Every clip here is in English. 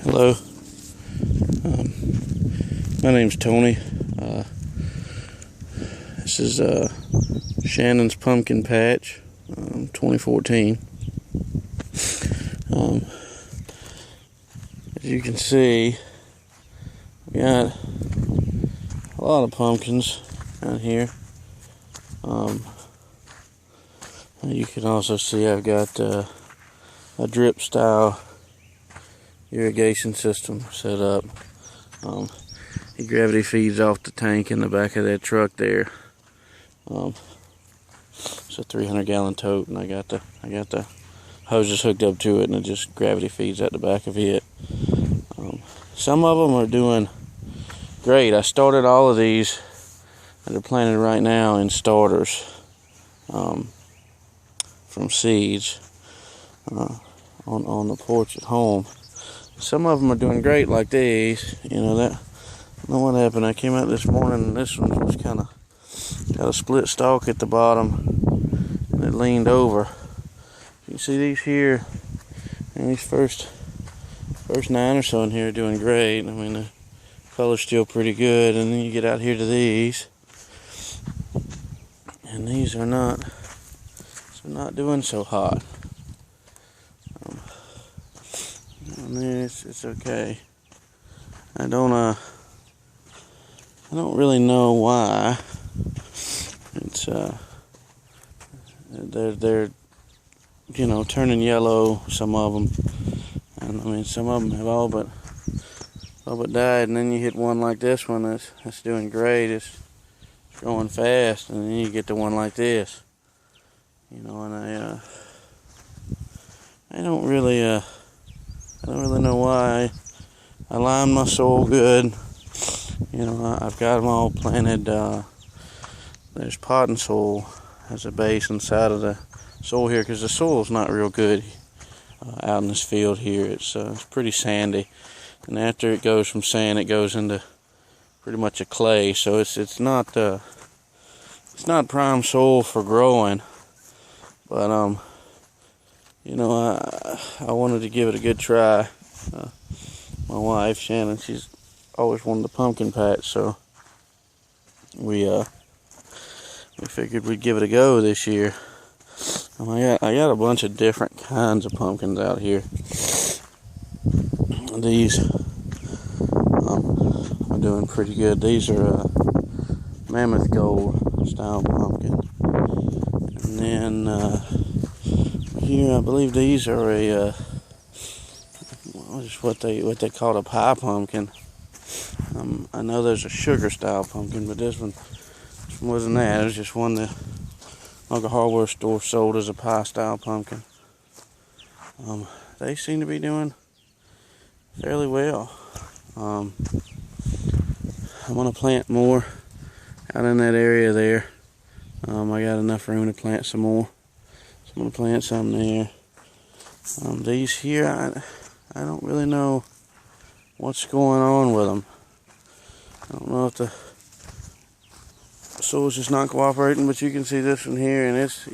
Hello, my name's Tony. This is Shannon's Pumpkin Patch, 2014. As you can see, we got a lot of pumpkins out here. You can also see I've got a drip style irrigation system set up. He gravity feeds off the tank in the back of that truck there. It's a 300-gallon tote, and I got the hoses hooked up to it, and it just gravity feeds at the back of it. Some of them are doing great. I started all of these that are planted right now in starters from seeds on the porch at home. Some of them are doing great, like these. You know that. I don't know what happened. I came out this morning, and this one was kind of got a split stalk at the bottom, and it leaned over. You can see these here, and these first 9 or so in here are doing great. I mean, the color's still pretty good, and then you get out here to these, and these are not doing so hot. And then it's okay. I don't really know why. It's they're turning yellow, some of them, and I mean some of them have all but died. And then you hit one like this one that's doing great. It's growing fast, and then you get to one like this. And I don't really know why. I lined my soil good. I've got them all planted. There's potting soil as a base inside of the soil here, because the soil's not real good out in this field here. It's pretty sandy, and after it goes from sand, it goes into pretty much a clay. So it's not prime soil for growing. But I wanted to give it a good try. My wife Shannon, she's always wanted a pumpkin patch, so we figured we'd give it a go this year. I got a bunch of different kinds of pumpkins out here. These are doing pretty good. These are Mammoth Gold style pumpkin, and then here I believe these are what they call a pie pumpkin. I know there's a sugar style pumpkin, but this one wasn't that. It was just one that like a hardware store sold as a pie style pumpkin. They seem to be doing fairly well. I'm gonna plant more out in that area there. I got enough room to plant some more, so I'm gonna plant some there. These here, I don't really know what's going on with them. I don't know if the soil's just not cooperating, but you can see this one here, and it's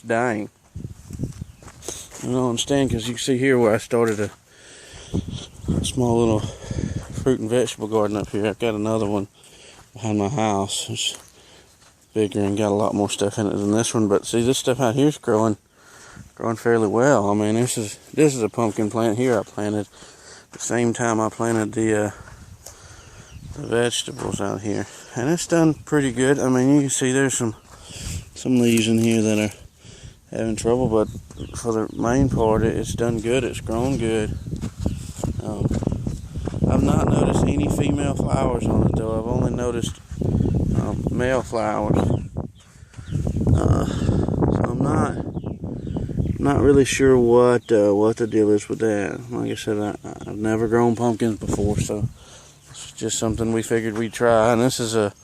dying. I don't understand, because you can see here where I started a small little fruit and vegetable garden up here. I've got another one behind my house. It's bigger and got a lot more stuff in it than this one, but see, this stuff out here is growing fairly well. I mean, this is a pumpkin plant here I planted the same time I planted the vegetables out here, and it's done pretty good. I mean, you can see there's some leaves in here that are having trouble, but for the main part, it's done good. It's grown good. I've not noticed any female flowers on it, though. I've only noticed male flowers. So I'm not really sure what the deal is with that. Like I said, I've never grown pumpkins before, so it's just something we figured we'd try. And this is a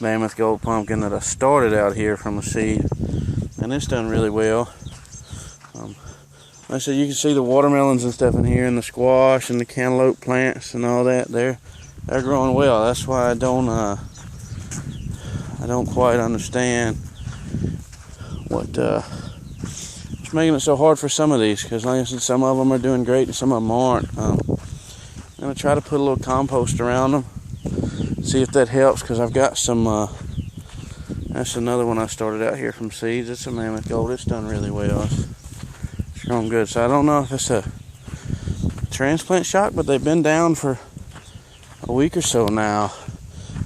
Mammoth Gold pumpkin that I started out here from a seed, and it's done really well. Like I said, you can see the watermelons and stuff in here, and the squash and the cantaloupe plants and all that. They're growing well. That's why I don't quite understand what making it so hard for some of these, because like I said, some of them are doing great and some of them aren't. I'm going to try to put a little compost around them, see if that helps, because I've got some, that's another one I started out here from seeds. It's a Mammoth Gold. It's done really well. It's grown good. So I don't know if it's a transplant shock, but they've been down for a week or so now.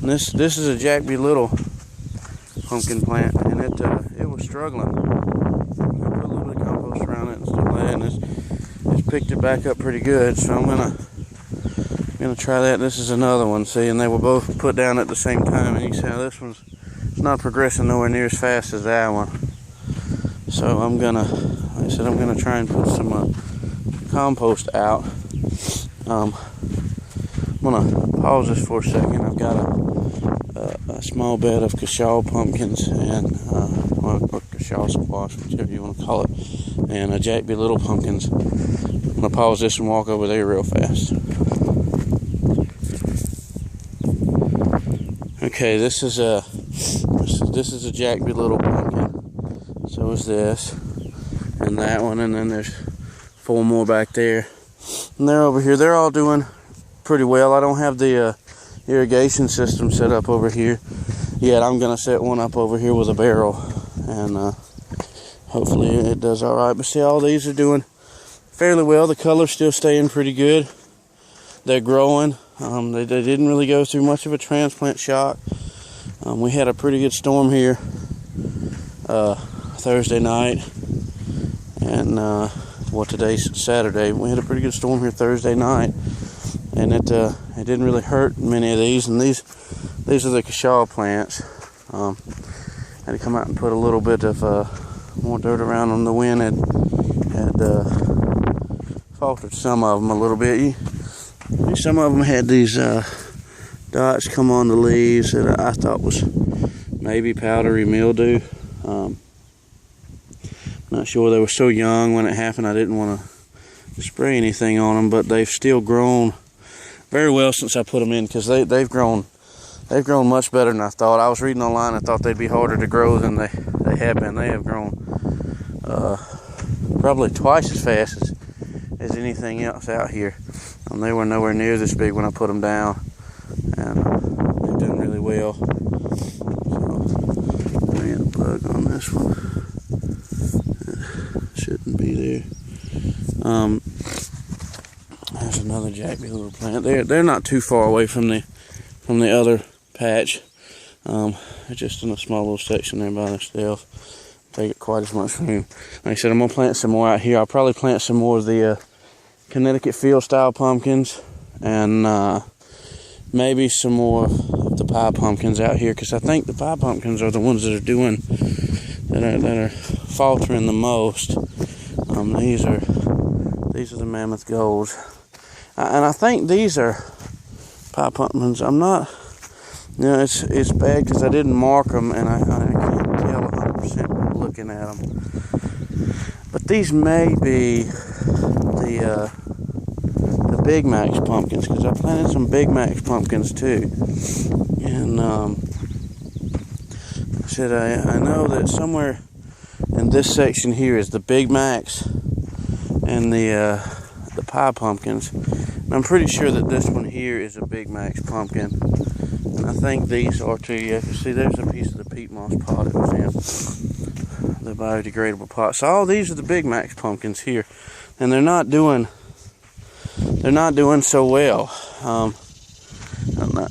And this is a Jack B. Little pumpkin plant, and it was struggling. I put a little bit of compost around it and stuff like that, and it's picked it back up pretty good. So I'm gonna try that. This is another one, see, and they were both put down at the same time, and you see how this one's not progressing nowhere near as fast as that one. So I'm gonna, like I said, I'm gonna try and put some compost out. I'm gonna pause this for a second. I've got a small bed of Cashal pumpkins and or Cashal squash, whichever you want to call it, and a Jack B. Little pumpkins. I'm gonna pause this and walk over there real fast. Okay, this is a Jack B. Little pumpkin. So is this, and that one, and then there's 4 more back there, and they're over here. They're all doing pretty well. I don't have the irrigation system set up over here yet. I'm gonna set one up over here with a barrel, and hopefully it does all right. But see, all these are doing fairly well. The color's still staying pretty good. They're growing. They didn't really go through much of a transplant shock. We had a pretty good storm here Thursday night, and well, today's Saturday. We had a pretty good storm here Thursday night, and it didn't really hurt many of these. And these are the Cashal plants. I had to come out and put a little bit of more dirt around them. The wind had faltered some of them a little bit. Some of them had these dots come on the leaves that I thought was maybe powdery mildew. Not sure. They were so young when it happened, I didn't want to spray anything on them, but they've still grown very well since I put them in, because they've grown much better than I thought. I was reading online, I thought they'd be harder to grow than they have been. They have grown probably twice as fast as anything else out here. They were nowhere near this big when I put them down, and they've done really well. So I got a bug on this one. Shouldn't be there. There's another Jack B. Little plant. They're not too far away from the other patch. They're just in a small little section there by themselves. Take it quite as much room. Like I said, I'm gonna plant some more out here. I'll probably plant some more of the Connecticut field style pumpkins, and maybe some more of the pie pumpkins out here, because I think the pie pumpkins are the ones that are faltering the most. These are the Mammoth Golds, and I think these are pie pumpkins. I'm not, it's bad because I didn't mark them, and I can't tell 100% by looking at them. But these may be the Big Max pumpkins, because I planted some Big Max pumpkins too. And I said I know that somewhere in this section here is the Big Max and the pie pumpkins. And I'm pretty sure that this one here is a Big Max pumpkin. And I think these are too. Yeah, you see there's a piece of the peat moss pot it was in. The biodegradable pot. So all these are the Big Max pumpkins here. And they're not doing so well.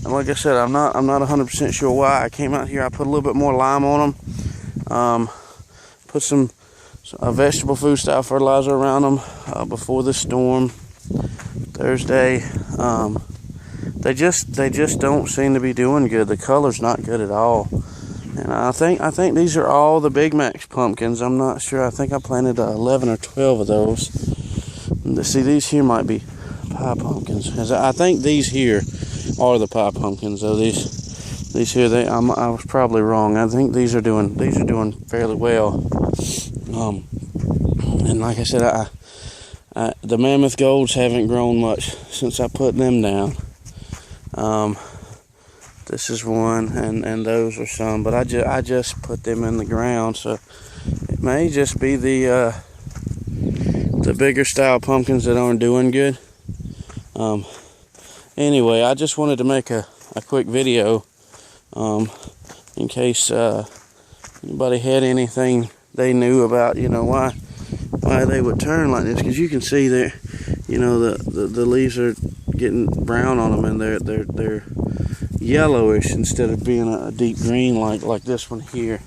Like I said, I'm not 100% sure why. I came out here, I put a little bit more lime on them, put some vegetable food style fertilizer around them before the storm Thursday. They just don't seem to be doing good. The color's not good at all. And I think these are all the Big Max pumpkins. I'm not sure. I think I planted 11 or 12 of those. See, these here might be pie pumpkins. I think these here are the pie pumpkins. Though these here, I was probably wrong. I think these are doing fairly well. And like I said, the Mammoth Golds haven't grown much since I put them down. This is one, and those are some, but I just put them in the ground, so it may just be the the bigger style pumpkins that aren't doing good. Anyway, I just wanted to make a quick video in case anybody had anything they knew about, you know, why they would turn like this. Because you can see there, you know, the leaves are getting brown on them, and they're yellowish instead of being a deep green like this one here.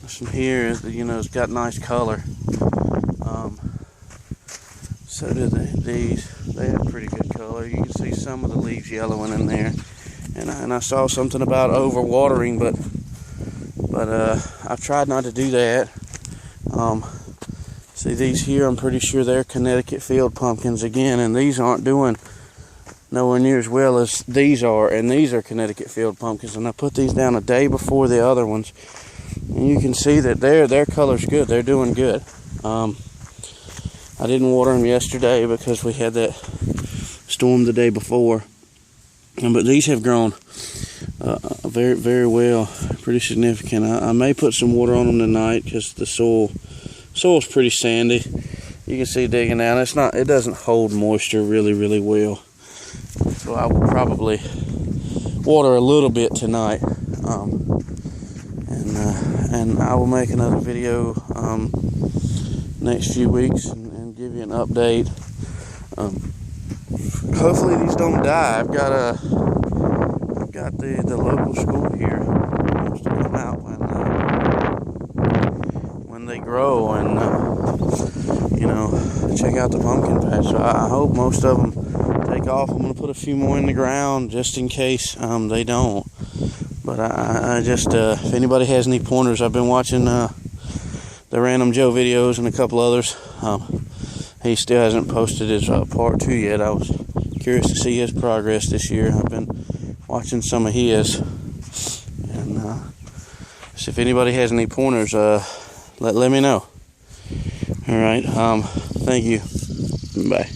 This one here is, you know, it's got nice color. So do these. They have pretty good color. You can see some of the leaves yellowing in there. And I saw something about overwatering, but I've tried not to do that. See these here, I'm pretty sure they're Connecticut field pumpkins again, and these aren't doing nowhere near as well as these are, and these are Connecticut field pumpkins. And I put these down a day before the other ones, and you can see that their color's good. They're doing good. I didn't water them yesterday because we had that storm the day before, but these have grown very, very well, pretty significant. I may put some water on them tonight because the soil's pretty sandy. You can see digging down. It doesn't hold moisture really well. So I will probably water a little bit tonight, and I will make another video next few weeks and give you an update. Hopefully these don't die. I've got the local school here wants to come out when they grow and you know, check out the pumpkin patch. So I hope most of them take off. I'm gonna put a few more in the ground just in case they don't. But I just if anybody has any pointers, I've been watching the Random Joe videos and a couple others. He still hasn't posted his part 2 yet. I was curious to see his progress this year. I've been watching some of his, and so if anybody has any pointers, let me know. All right, thank you. Bye.